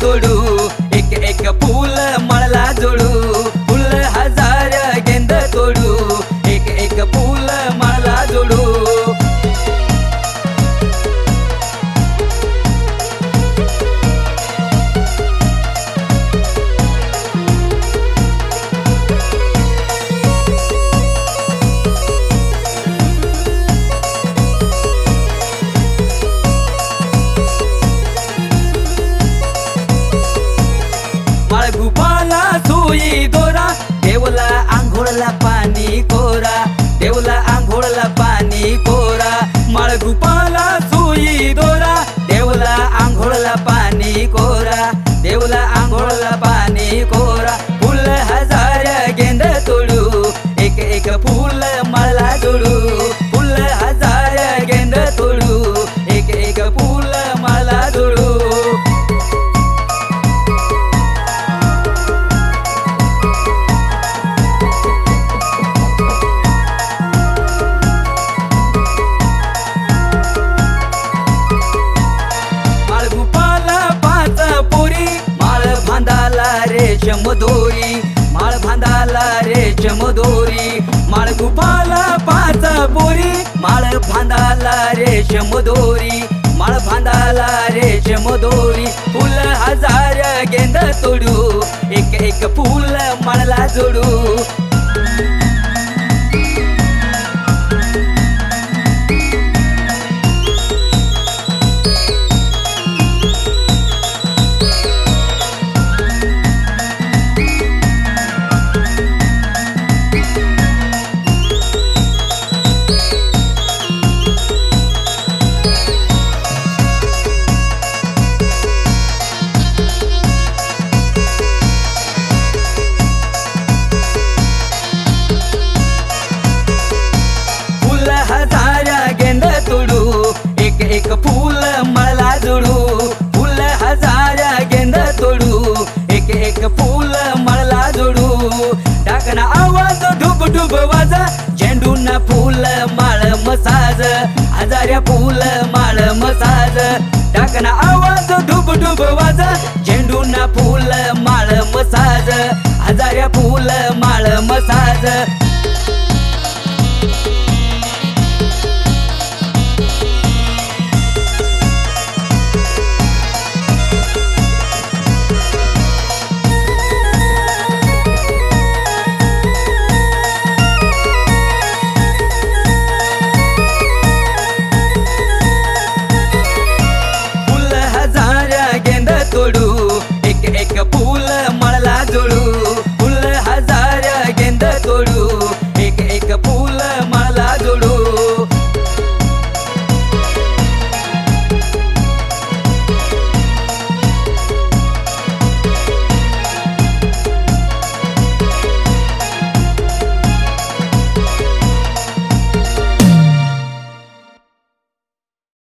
तोडू एक एक फूल मळला जोडू फुल हजार गेंद तोडू एक एक फूल मळला जोडू माळगुपाला सुई दोरा देवला आंघोळला पाणी कोरा देवला आंघोळला पाणी कोरा माळगुपाला सुई दोरा देवला आंघोळला पाणी कोरा देवला आंघोळला पाणी कोरा फुल हजार गेंद तोडू एक एक फूल मळला जोडू फुल हजार गेंद तोडू एक एक फूल मळला जोडू रेशम दोरी माळ बांधाला रेशम दोरी माळगुपाला पाच पोरी माळ बांधाला रेशम दोरी माळ बांधाला रेशम दोरी फुल हजार गेंद तोडू एक एक फूल मळला जोडू एक फूल मळला जोडू फुल हजार गेंद तोडू एक एक फूल मळला जोडू टाकना आवाज ढुब ढुब वाजा झेंडूना फूल माळ मसाज हजार्या फूल माळ मसाज टाकना आवाज ढुब ढुब वाजा झेंडूना फूल